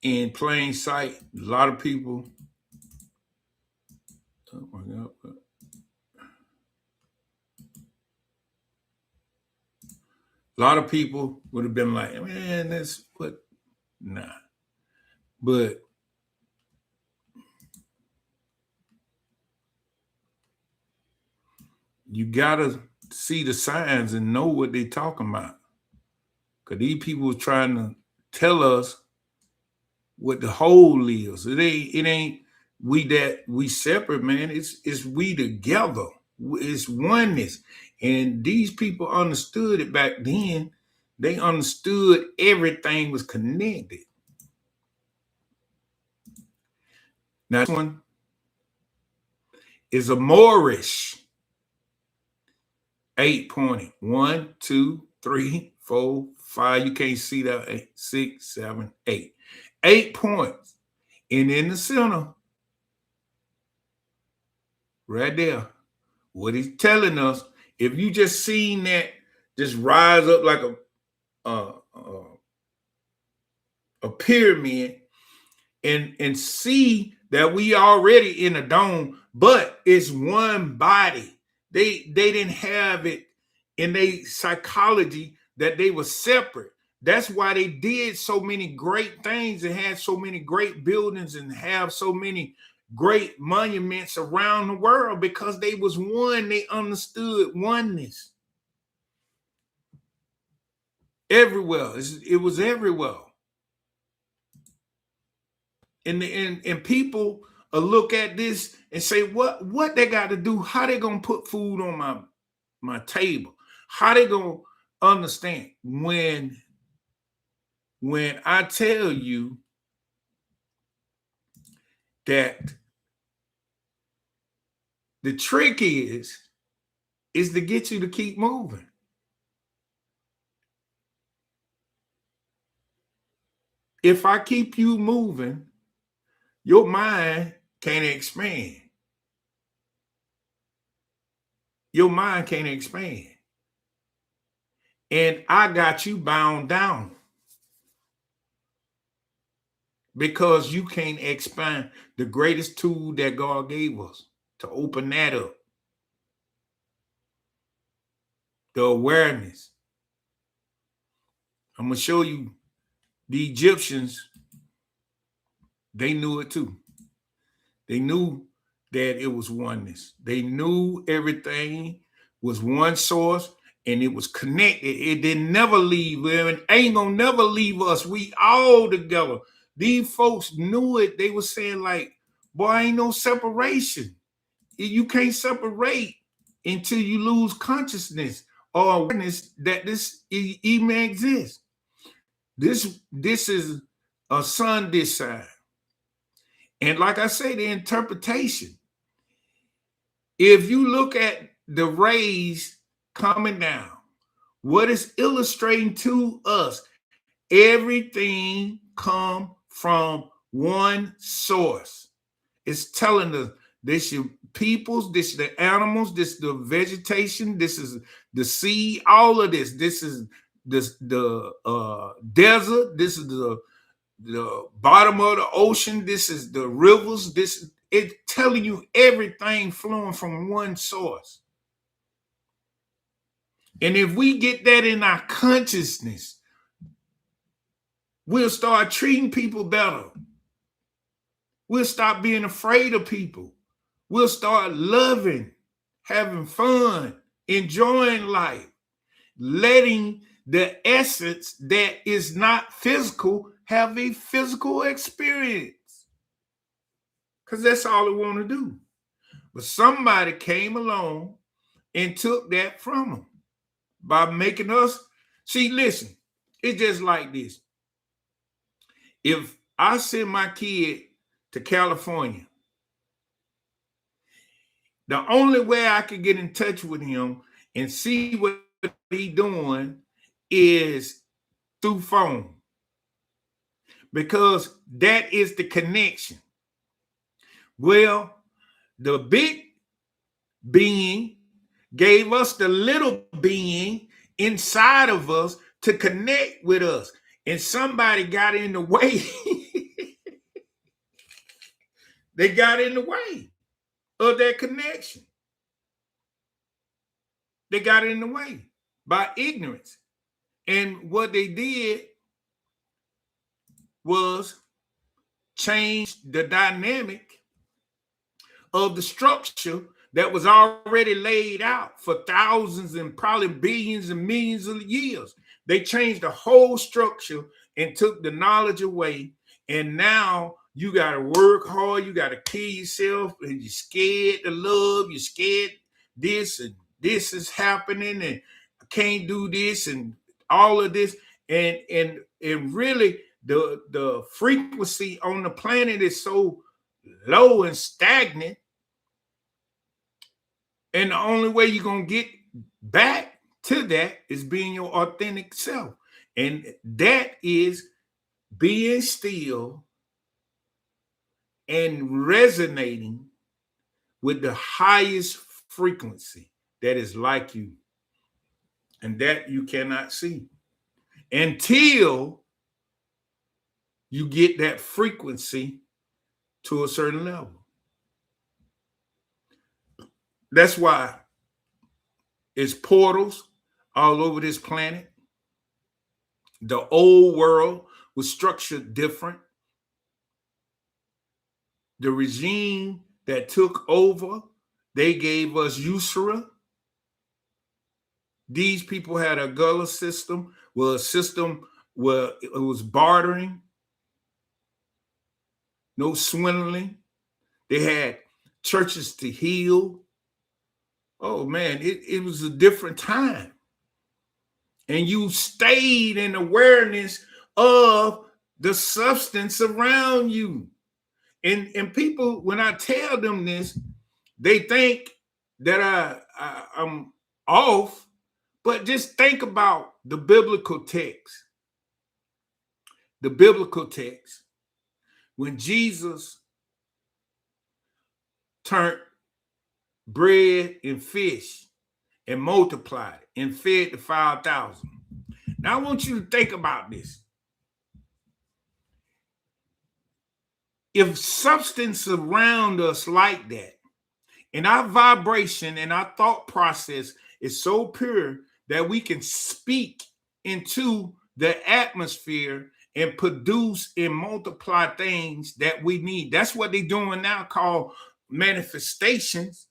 in plain sight. A lot of people. Oh my God. A lot of people would have been like, man, that's what. Nah. But you gotta see the signs and know what they're talking about. Because these people are trying to tell us what the whole is. It ain't we separate, man. It's we together. It's oneness. And these people understood it back then. They understood everything was connected. Now, this one is a Moorish 8-pointed. 1, 2, 3, 4, 5. You can't see that. 8, 6, 7, 8. 8 points. And in the center, right there, what he's telling us, if you just seen that just rise up like a pyramid and see that we already in a dome, but it's one body. They didn't have it in their psychology that they were separate. That's why they did so many great things and had so many great buildings and have so many great monuments around the world, because they was one. They understood oneness. Everywhere. It was everywhere. And people look at this and say, what they got to do? How they gonna put food on my table? How they gonna understand when I tell you that the trick is to get you to keep moving. If I keep you moving, your mind can't expand. Your mind can't expand. And I got you bound down because you can't expand the greatest tool that God gave us to open that up. The awareness. I'm going to show you the Egyptians. They knew it too. They knew that it was oneness. They knew everything was one source and it was connected. It didn't never leave. It ain't gonna never leave us. We all together. These folks knew it. They were saying like, boy, ain't no separation. You can't separate until you lose consciousness or awareness that this even exists. This is a sun design. And like I say, the interpretation, If you look at the rays coming down, what is illustrating to us, everything come from one source. It's telling us this your peoples, this the animals, this the vegetation, this is the sea, all of this. This is the desert, this is the bottom of the ocean, this is the rivers, this it's telling you everything flowing from one source. And if we get that in our consciousness, we'll start treating people better. We'll stop being afraid of people. We'll start loving, having fun, enjoying life, letting the essence that is not physical have a physical experience. Because that's all we want to do. But somebody came along and took that from them by making us, see, listen, it's just like this. If I send my kid to California, the only way I could get in touch with him and see what he's doing is through phone. Because that is the connection. Well, the big being gave us the little being inside of us to connect with us. And somebody got in the way. They got in the way of that connection. They got in the way by ignorance. And what they did was change the dynamic of the structure that was already laid out for thousands and probably billions and millions of years. They changed the whole structure and took the knowledge away. And now you got to work hard. You got to kill yourself, and you're scared to love. You're scared this and this is happening, and I can't do this and all of this. And really the frequency on the planet is so low and stagnant. And the only way you're going to get back to that is being your authentic self. And that is being still and resonating with the highest frequency that is like you. And that you cannot see until you get that frequency to a certain level. That's why it's portals all over this planet. The old world was structured different. The regime that took over, they gave us usura. These people had a gullah system, where a system where it was bartering, no swindling. They had churches to heal. Oh man, it was a different time. And you stayed in awareness of the substance around you. And people, when I tell them this, they think that I'm off, but just think about the biblical text. The biblical text, when Jesus turned bread and fish and multiplied it and fed the 5,000. Now I want you to think about this. If substance around us like that, and our vibration and our thought process is so pure that we can speak into the atmosphere and produce and multiply things that we need. That's what they're doing now, called manifestations,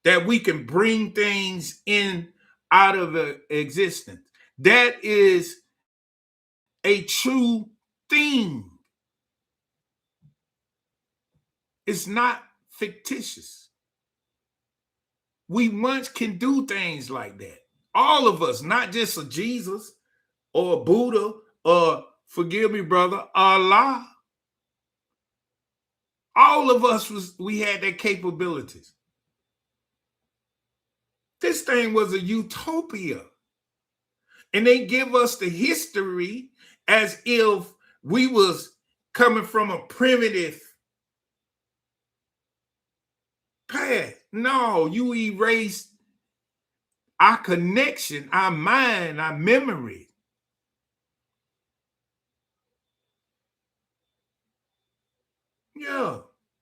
that we can bring things in out of existence. That is a true thing. It's not fictitious. We once can do things like that. All of us, not just a Jesus or a Buddha or, forgive me, brother, Allah. All of us we had that capabilities. This thing was a utopia. And they give us the history as if we was coming from a primitive past. No, you erased our connection, our mind, our memory. Yeah.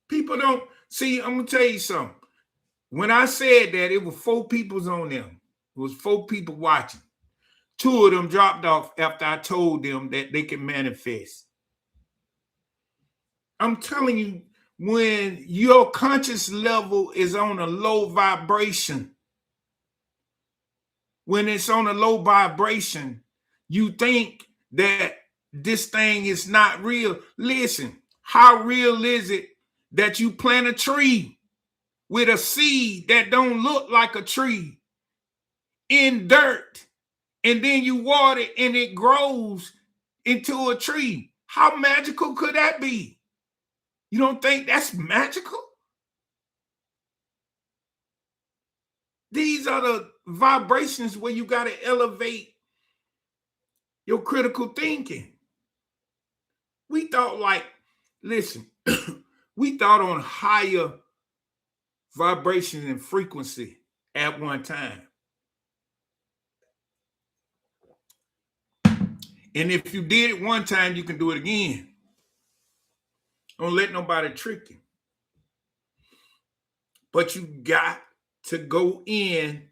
People don't see. I'm gonna tell you something. When I said that, it was 4 people's on them. It was 4 people watching. 2 of them dropped off after I told them that they can manifest. I'm telling you, when your conscious level is on a low vibration, when it's on a low vibration, you think that this thing is not real. Listen, how real is it that you plant a tree with a seed that don't look like a tree in dirt, and then you water it and it grows into a tree? How magical could that be? You don't think that's magical? These are the vibrations where you got to elevate your critical thinking. We thought listen, we thought on higher vibrations and frequency at one time. And if you did it one time, you can do it again. Don't let nobody trick you. But you got to go in.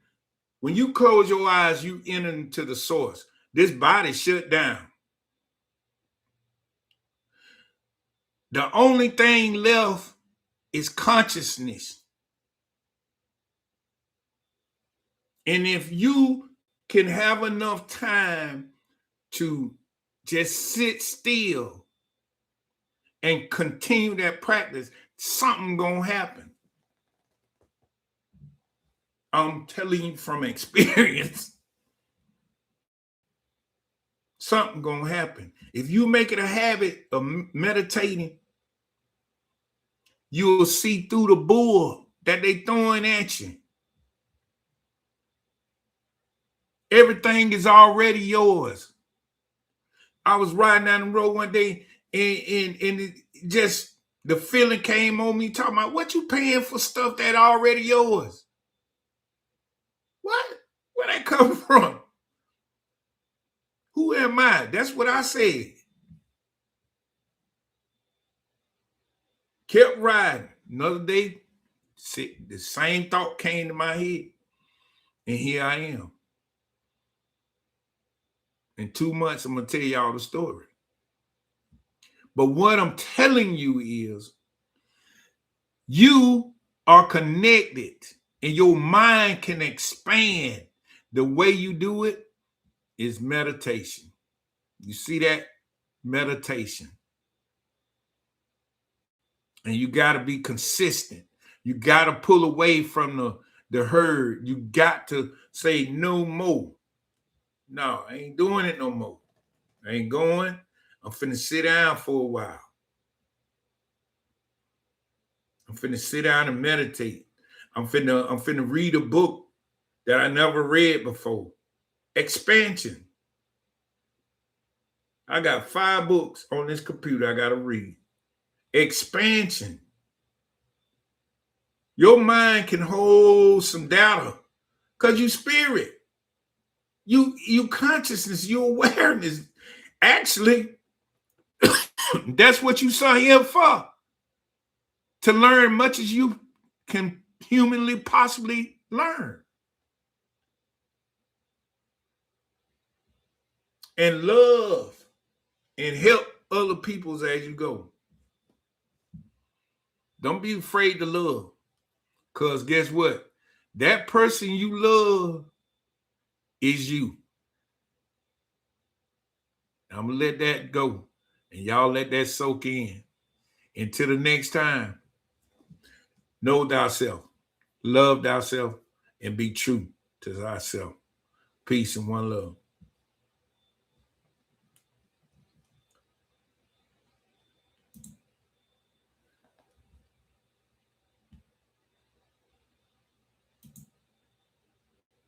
When you close your eyes, you enter into the source. This body shut down. The only thing left is consciousness. And if you can have enough time to just sit still and continue that practice, something gonna happen. I'm telling you from experience, something gonna happen. If you make it a habit of meditating, you'll see through the bull that they throwing at you. Everything is already yours. I was riding down the road one day and it just the feeling came on me talking about what you paying for stuff that already yours. What? Where that come from? Who am I? That's what I said. Kept riding. Another day, the same thought came to my head. And here I am. In 2 months, I'm going to tell y'all the story. But what I'm telling you is you are connected and your mind can expand. The way you do it is meditation. You see that? Meditation. And you got to be consistent. You got to pull away from the herd. You got to say no more. No, I ain't doing it no more. I ain't going. I'm finna sit down for a while. I'm finna sit down and meditate. I'm finna read a book that I never read before. Expansion. I got 5 books on this computer I gotta read. Expansion. Your mind can hold some data because you spirit. You consciousness, your awareness. Actually, that's what you saw here for. To learn much as you can humanly possibly learn. And love and help other people as you go. Don't be afraid to love. Because guess what? That person you love is you. I'm going to let that go. And y'all let that soak in. Until the next time, know thyself, love thyself, and be true to thyself. Peace and one love.